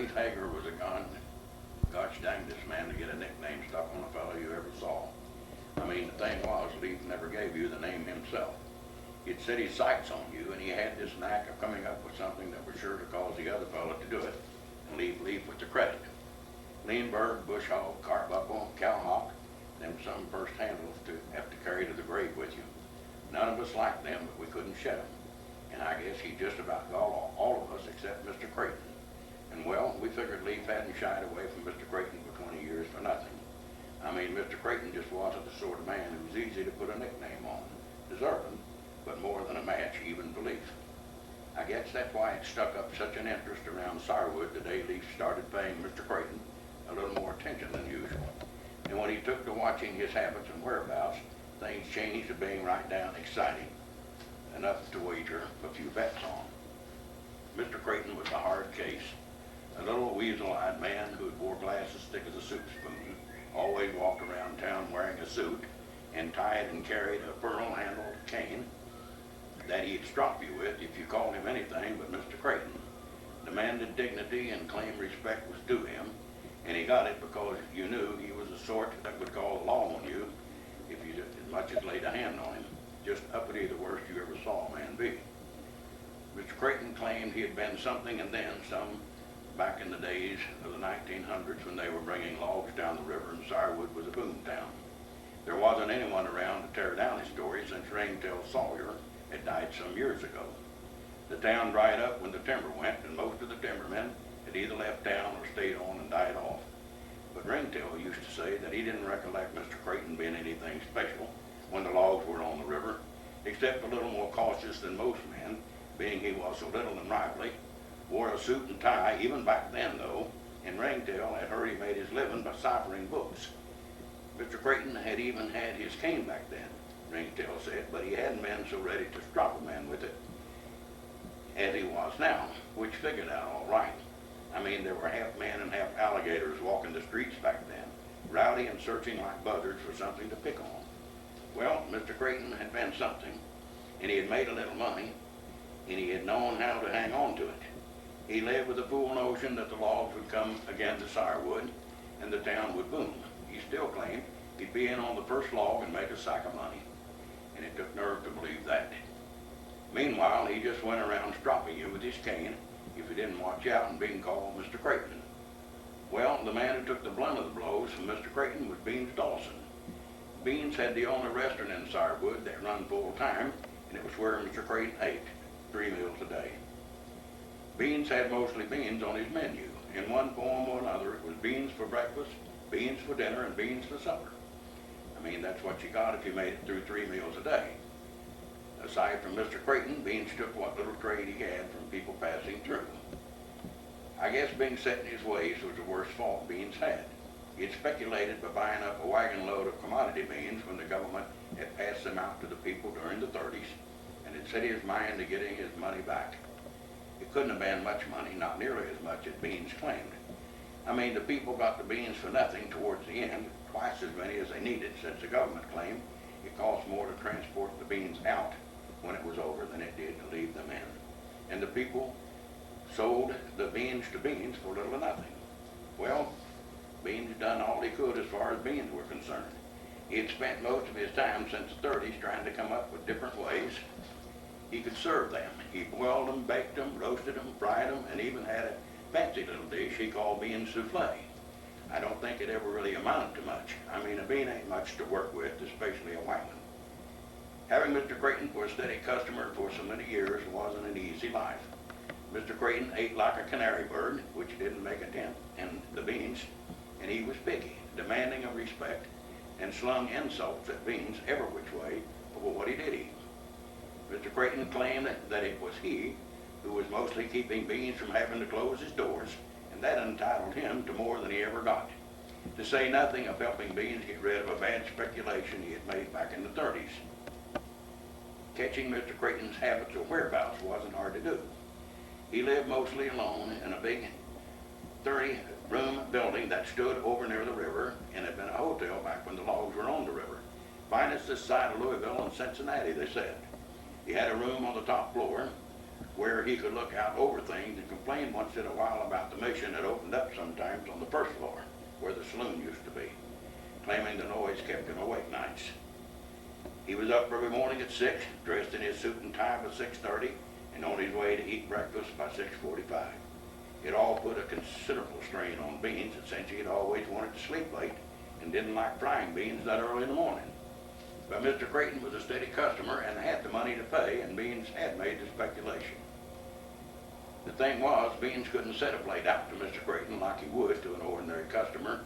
Leaf Hager was a gosh dang this man to get a nickname stuck on a fellow you ever saw. I mean, the thing was, Leaf never gave you the name himself. He'd set his sights on you, and he had this knack of coming up with something that was sure to cause the other fellow to do it, and leave Leaf with the credit. Leanberg, bush hog, carbuncle, cowhawk, them some first handles to have to carry to the grave with you. None of us liked them, but we couldn't shed them. And I guess he just about got all of us except Mr. Creighton. And well, we figured Leaf hadn't shied away from Mr. Creighton for 20 years for nothing. I mean, Mr. Creighton just wasn't the sort of man who was easy to put a nickname on. Deserving, but more than a match even for Leaf. I guess that's why it stuck up such an interest around Sarwood the day Leaf started paying Mr. Creighton a little more attention than usual. And when he took to watching his habits and whereabouts, things changed to being right down exciting. Enough to wager a few bets on. Mr. Creighton was a hard case. A little weasel-eyed man who wore glasses thick as a soup spoon, always walked around town wearing a suit, and tied and carried a pearl-handled cane that he'd strop you with if you called him anything but Mr. Creighton. Demanded dignity and claimed respect was due him, and he got it because you knew he was the sort that would call the law on you if you did as much as laid a hand on him. Just uppity the worst you ever saw a man be. Mr. Creighton claimed he had been something and then some back in the days of the 1900s when they were bringing logs down the river and Sarwood was a boom town. There wasn't anyone around to tear down his story since Ringtail Sawyer had died some years ago. The town dried up when the timber went, and most of the timbermen had either left town or stayed on and died off. But Ringtail used to say that he didn't recollect Mr. Creighton being anything special when the logs were on the river, except a little more cautious than most men, being he was so little and lively, wore a suit and tie, even back then though, and Ringtail had heard he made his living by ciphering books. Mr. Creighton had even had his cane back then, Ringtail said, but he hadn't been so ready to strop a man with it as he was now, which figured out all right. I mean, there were half men and half alligators walking the streets back then, rowdy and searching like buzzards for something to pick on. Well, Mr. Creighton had been something, and he had made a little money, and he had known how to hang on to it. He lived with the fool notion that the logs would come again to Sarwood, and the town would boom. He still claimed he'd be in on the first log and make a sack of money, and it took nerve to believe that. Meanwhile, he just went around stropping you with his cane if he didn't watch out and being called Mr. Creighton. Well, the man who took the blunt of the blows from Mr. Creighton was Beans Dawson. Beans had the only restaurant in Sarwood that run full time, and it was where Mr. Creighton ate 3 meals a day. Beans had mostly beans on his menu. In one form or another, it was beans for breakfast, beans for dinner, and beans for supper. I mean, that's what you got if you made it through 3 meals a day. Aside from Mr. Creighton, Beans took what little trade he had from people passing through. I guess being set in his ways was the worst fault Beans had. He had speculated by buying up a wagon load of commodity beans when the government had passed them out to the people during the 30s, and had set his mind to getting his money back. It couldn't have been much money, not nearly as much as Beans claimed. I mean, the people got the beans for nothing towards the end, twice as many as they needed, since the government claimed it cost more to transport the beans out when it was over than it did to leave them in. And the people sold the beans to Beans for little or nothing. Well, Beans had done all he could as far as beans were concerned. He had spent most of his time since the 30s trying to come up with different ways he could serve them. He boiled them, baked them, roasted them, fried them, and even had a fancy little dish he called bean souffle. I don't think it ever really amounted to much. I mean, a bean ain't much to work with, especially a white one. Having Mr. Creighton for a steady customer for so many years wasn't an easy life. Mr. Creighton ate like a canary bird, which didn't make a dent in the beans, and he was picky, demanding of respect, and slung insults at Beans every which way over what he did eat. Mr. Creighton claimed that it was he who was mostly keeping Beans from having to close his doors, and that entitled him to more than he ever got. To say nothing of helping Beans get rid of a bad speculation he had made back in the 30s. Catching Mr. Creighton's habits or whereabouts wasn't hard to do. He lived mostly alone in a big 30-room building that stood over near the river and had been a hotel back when the logs were on the river. Finest this side of Louisville and Cincinnati, they said. He had a room on the top floor where where he could look out over things and complain once in a while about the mission that opened up sometimes on the first floor, where the saloon used to be, claiming the noise kept him awake nights. He was up every morning at 6, dressed in his suit and tie by 6:30, and on his way to eat breakfast by 6:45. It all put a considerable strain on Beans, since he had always wanted to sleep late and didn't like frying beans that early in the morning. But Mr. Creighton was a steady customer and had the money to pay, and Beans had made the speculation. The thing was, Beans couldn't set a plate out to Mr. Creighton like he would to an ordinary customer,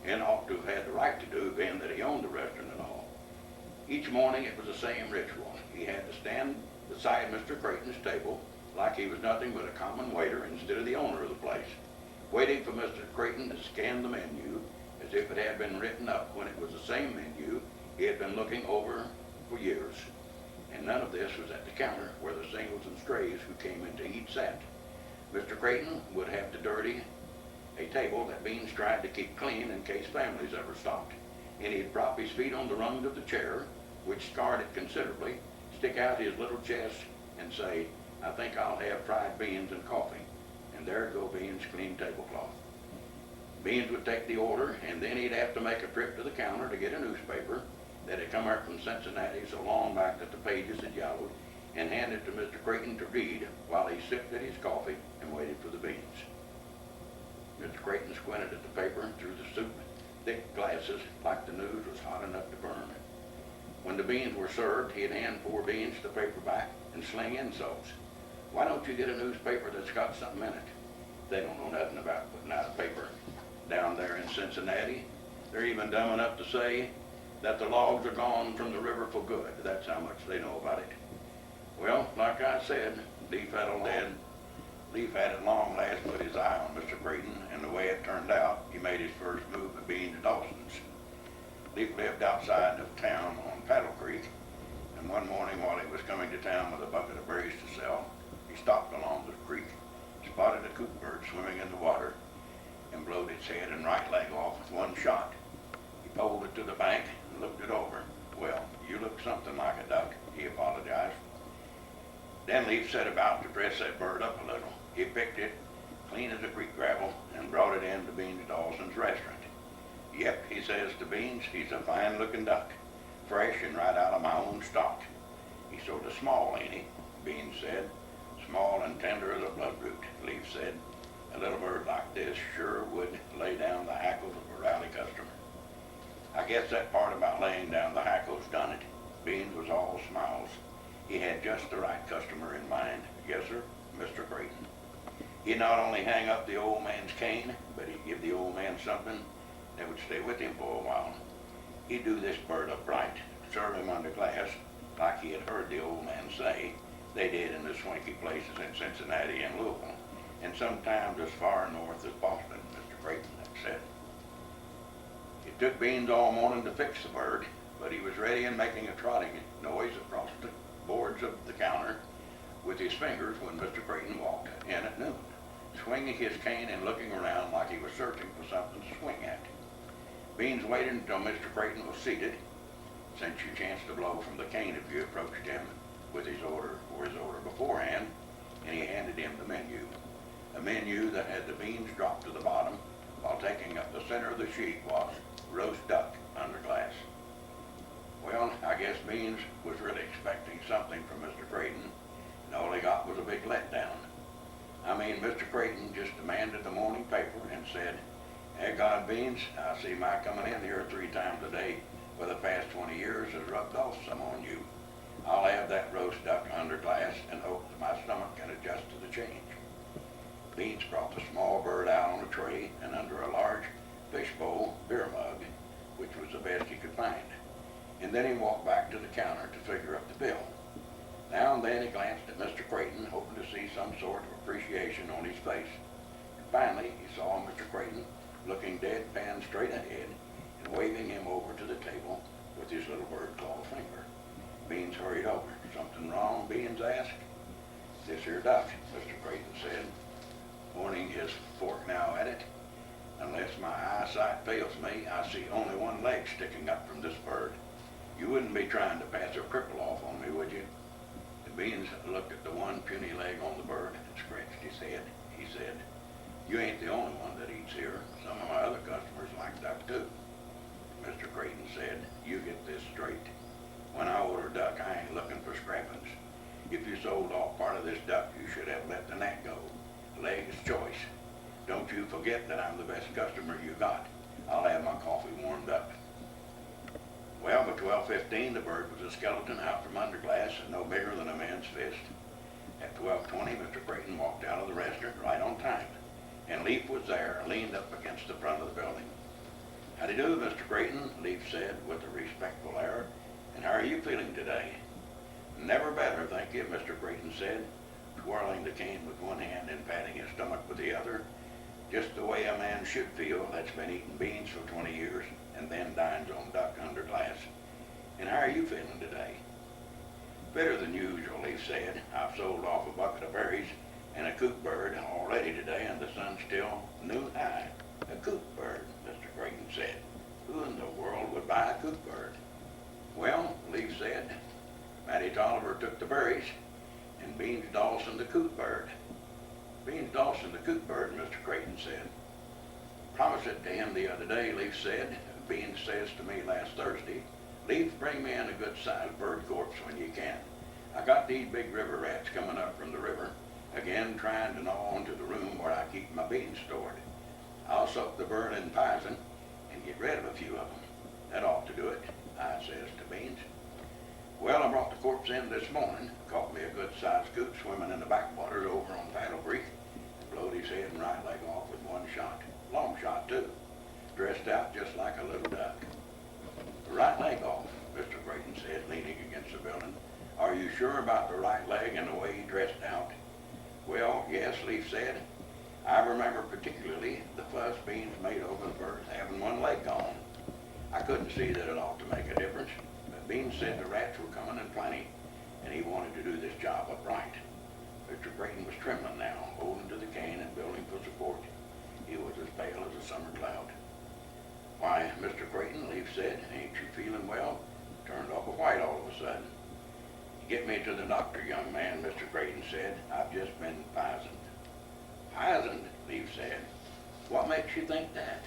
and ought to have had the right to do, being that he owned the restaurant and all. Each morning it was the same ritual. He had to stand beside Mr. Creighton's table like he was nothing but a common waiter instead of the owner of the place, waiting for Mr. Creighton to scan the menu as if it had been written up when it was the same menu he had been looking over for years. And none of this was at the counter where the singles and strays who came in to eat sat. Mr. Creighton would have to dirty a table that Beans tried to keep clean in case families ever stopped, and he'd prop his feet on the rungs of the chair, which scarred it considerably, stick out his little chest and say, "I think I'll have fried beans and coffee," and there'd go Beans' clean tablecloth. Beans would take the order, and then he'd have to make a trip to the counter to get a newspaper that had come out from Cincinnati so long back that the pages had yellowed, and hand it to Mr. Creighton to read while he sipped at his coffee and waited for the beans. Mr. Creighton squinted at the paper through the soup thick glasses like the news was hot enough to burn. When the beans were served, he'd hand 4 beans the paperback and sling insults. "Why don't you get a newspaper that's got something in it?" They don't know nothing about putting out a paper down there in Cincinnati. They're even dumb enough to say that the logs are gone from the river for good. That's how much they know about it. Well, like I said, Leaf had at long last put his eye on Mr. Creighton, and the way it turned out, he made his first move at being to Dawson's. Leaf lived outside of town on Paddle Creek, and one morning while he was coming to town with a bucket of berries to sell, he stopped along the creek, spotted a coot bird swimming in the water, and blowed its head and right leg off with one shot. He poled it to the bank and looked it over. "Well, you look something like a duck," he apologized. Then Leaf set about to dress that bird up a little. He picked it, clean as a creek gravel, and brought it in to Beans Dawson's restaurant. "Yep," he says to Beans, "he's a fine-looking duck, fresh and right out of my own stock. He's sort of small, ain't he?" Beans said. "Small and tender as a bloodroot," Leaf said. "A little bird like this sure would lay down the hackles of a rowdy customer." I guess that part about laying down the hackles done it. Beans was all smiles. He had just the right customer in mind. Yes, sir, Mr. Creighton. He'd not only hang up the old man's cane, but he'd give the old man something that would stay with him for a while. He'd do this bird up right, serve him under glass, like he had heard the old man say they did in the swanky places in Cincinnati and Louisville, and sometimes as far north as Boston, Mr. Creighton had said. It took Beans all morning to fix the bird, but he was ready and making a trotting noise across the boards of the counter with his fingers when Mr. Creighton walked in at noon, swinging his cane and looking around like he was searching for something to swing at. Beans waited until Mr. Creighton was seated, since you chanced to blow from the cane if you approached him with his order beforehand, and he handed him the menu. A menu that had the beans dropped to the bottom, while taking up the center of the sheet was roast duck under glass. Well, I guess Beans was really expecting something from Mr. Creighton, and all he got was a big letdown. I mean, Mr. Creighton just demanded the morning paper and said, "Hey, God, Beans, I see my coming in here 3 times a day for the past 20 years has rubbed off some on you. I'll have that roast duck under glass and hope that my stomach can adjust to the change." Beans brought the small bird out on a tray and under a large fishbowl beer mug, which was the best he could find. And then he walked back to the counter to figure up the bill. Now and then he glanced at Mr. Creighton, hoping to see some sort of appreciation on his face. And finally, he saw Mr. Creighton looking deadpan straight ahead and waving him over to the table with his little bird-claw finger. Beans hurried over. "Something wrong?" Beans asked. "This here duck," Mr. Creighton said, pointing his fork now at it. "Unless my eyesight fails me, I see only one leg sticking up from this bird. You wouldn't be trying to pass a cripple off on me, would you?" And Beans looked at the one puny leg on the bird You ain't the only one that eats here. Some of my other customers like duck too. Mr. Creighton said, you get this straight. When I order duck, I ain't looking for scrappings. If you sold off part of this duck, you should have let the neck go. Leg is choice. Don't you forget that I'm the best customer you got. I'll have my coffee warmed up. Well, by 12:15, the bird was a skeleton out from under glass and no bigger than a man's fist. At 12:20, Mr. Creighton walked out of the restaurant right on time, and Leaf was there, leaned up against the front of the building. "How do you do, Mr. Creighton?" Leaf said with a respectful air. "And how are you feeling today?" "Never better, thank you," Mr. Creighton said, twirling the cane with one hand and patting his stomach with the other. "Just the way a man should feel that's been eating beans for 20 years and then dines on duck under glass. And how are you feeling today?" "Better than usual," Leaf said. "I've sold off a bucket of berries and a coot bird already today, and the sun's still new high." "A coot bird," Mr. Creighton said. "Who in the world would buy a coot bird?" "Well," Leaf said, "Matty Tolliver took the berries, and Beans Dawson the coot bird." "Beans Dawson the coot bird," Mr. Creighton said. "Promised it to him the other day," Leaf said. "Beans says to me last Thursday, 'Leaf, bring me in a good-sized bird corpse when you can. I got these big river rats coming up from the river, again trying to gnaw into the room where I keep my beans stored. I'll soak the bird in pison and get rid of a few of them. That ought to do it,' I says to Beans. Well, I brought the corpse in this morning, caught me a good-sized coot swimming in the backwaters over on Paddle Creek, and blowed his head and right leg off with one shot. Long shot, too. Dressed out just like a little duck." "The right leg off," Mr. Creighton said, leaning against the building. "Are you sure about the right leg and the way he dressed out?" "Well, yes," Leaf said. "I remember particularly the fuss Beans made over the bird's having one leg gone. I couldn't see that it ought to make a difference, but Beans said the rats were coming in plenty, and he wanted to do this job upright." Mr. Creighton was trembling now, holding to the cane and building for support. He was as pale as a summer cloud. "Why, Mr. Creighton," Leaf said, "ain't you feeling well?" Turned awful white all of a sudden. "Get me to the doctor, young man," Mr. Creighton said. "I've just been pisoned." "Pisoned?" Leaf said. "What makes you think that?"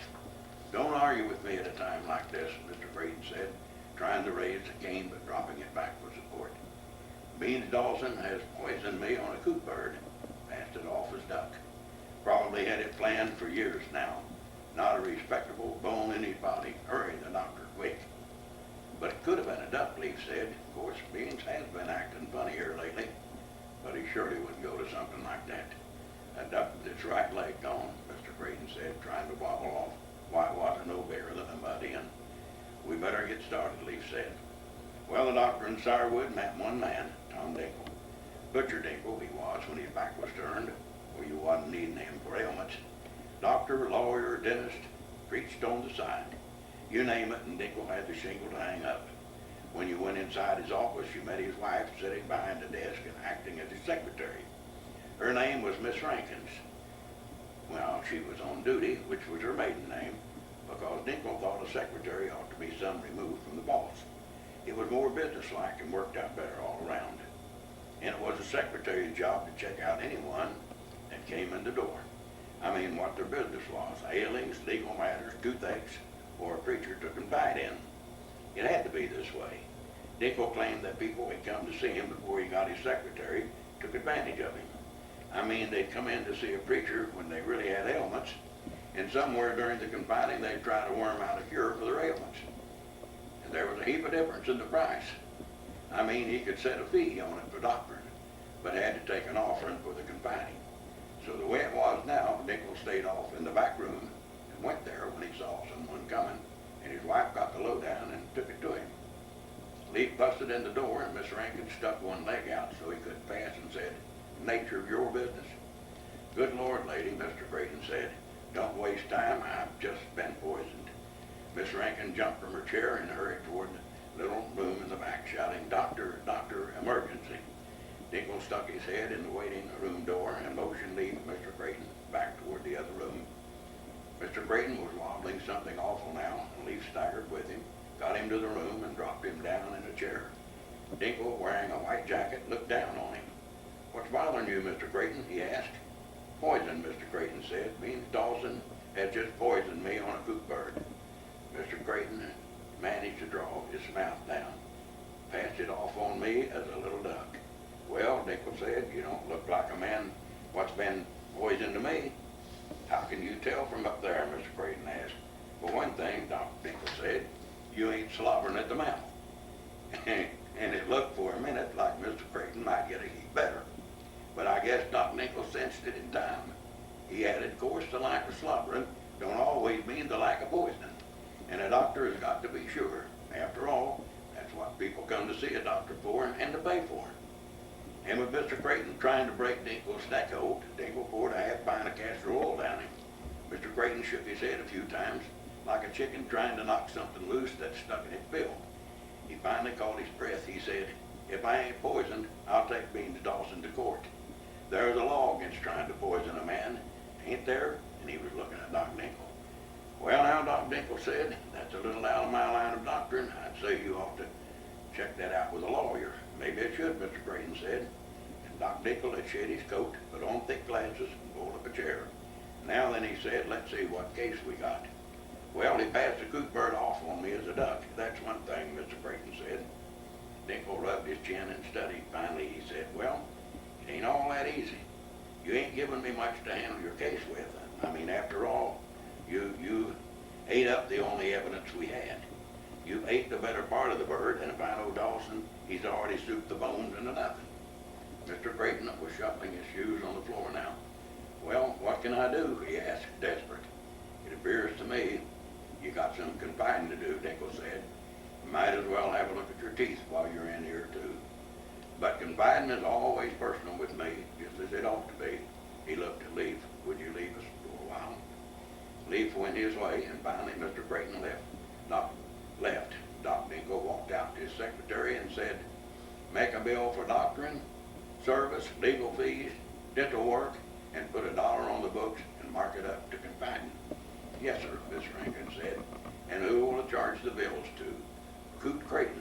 "Don't argue with me at a time like this," Mr. Creighton said, trying to raise the cane but dropping it back for support. "Beans Dawson has poisoned me on a coot bird, passed it off as duck. Probably had it planned for years now. Not a respectable bone in his body. Hurry the doctor, quick." "But it could have been a duck," Leaf said. "Of course, Beans has been acting funny here lately, but he surely wouldn't go to something like that." "A duck with its right leg gone," Mr. Creighton said, trying to wobble off. "Why, it wasn't no bigger than a mud hen." "We better get started," Leaf said. Well, the doctor in Sourwood met one man, Tom Dinkle. Butcher Dinkle he was when his back was turned, or you wasn't needing him for ailments. Doctor, lawyer, dentist, preached on the side. You name it, and Dinkle had the shingle to hang up. When you went inside his office, you met his wife sitting behind the desk and acting as his secretary. Her name was Miss Rankins. Well, she was on duty, which was her maiden name, because Dinkle thought a secretary ought to be some removed from the boss. It was more businesslike and worked out better all around. And it was the secretary's job to check out anyone that came in the door. I mean, what their business was, ailings, legal matters, toothaches, or a preacher to confide in. It had to be this way. Dinkle claimed that people had come to see him before he got his secretary took advantage of him. I mean, they'd come in to see a preacher when they really had ailments, and somewhere during the confiding they'd try to worm out a cure for their ailments. And there was a heap of difference in the price. I mean, he could set a fee on it for doctoring, but had to take an offering for the confiding. So the way it was now, Dinkle stayed off in the back room and went there when he saw someone coming, and his wife got the lowdown and took it to him. Leaf busted in the door, and Miss Rankin stuck one leg out so he couldn't pass and said, "Nature of your business." "Good Lord, lady," Mr. Creighton said. "Don't waste time. I've just been poisoned." Miss Rankin jumped from her chair and hurried toward the little room in the back, shouting, "Doctor, doctor, emergency." Dinkle stuck his head in the waiting room door and motioned Leaf and Mr. Creighton back toward the other room. Mr. Creighton was wobbling something awful now, and Leaf staggered with him, got him to the room, and dropped him down in a chair. Dinkle, wearing a white jacket, looked down on him. "What's bothering you, Mr. Creighton?" he asked. Poison, Mr. Creighton said. Me and Dawson had just poisoned me on a coot bird. Mr. Creighton managed to draw his mouth down, passed it off on me as a little duck. Well, Dinkle said, you don't look like a man what's been poisoned to me. How can you tell from up there, Mr. Creighton asked. For one thing, Doc Dinkle said, you ain't slobbering at the mouth. And it looked for a minute like Mr. Creighton might get a heap better. But I guess Doc Dinkle sensed it in time. He added, of course, the lack of slobbering don't always mean the lack of poisoning. And a doctor has got to be sure. After all, that's what people come to see a doctor for and to pay for. And with Mr. Creighton trying to break Dinkle's neck hold, Dinkle poured a half pint of castor oil down him. Mr. Creighton shook his head a few times, like a chicken trying to knock something loose that's stuck in its bill. He finally caught his breath. He said, if I ain't poisoned, I'll take Bean to Dawson to court. There's a law against trying to poison a man, ain't there? And he was looking at Doc Dinkle. Well, now, Doc Dinkle said, that's a little out of my line of doctrine. I'd say you ought to check that out with a lawyer. Maybe it should, Mr. Creighton said. And Doc Dinkle had shed his coat, put on thick glasses, and pulled up a chair. Now then, he said, let's see what case we got. Well, he passed the coot bird off on me as a duck. That's one thing, Mr. Creighton said. Dinkle rubbed his chin and studied. Finally, he said, well, it ain't all that easy. You ain't given me much to handle your case with. I mean, after all, you ate up the only evidence we had. You ate the better part of the bird, and if I know Dawson, he's already souped the bones into nothing. Mr. Creighton was shuffling his shoes on the floor now. Well, what can I do? He asked, desperate. It appears to me you got some confiding to do, Dinkle said. You might as well have a look at your teeth while you're in here, too. But confiding is always personal with me, just as it ought to be. He looked at Leaf. Would you leave us for a while? Leaf went his way, and finally Mr. Creighton left. Doc Dinkle walked out to his secretary and said, make a bill for doctrine, service, legal fees, dental work, and put $1 on the books and mark it up to confiding. Yes, sir, Miss Rankin said. And who will charge the bills to? Coot Creighton.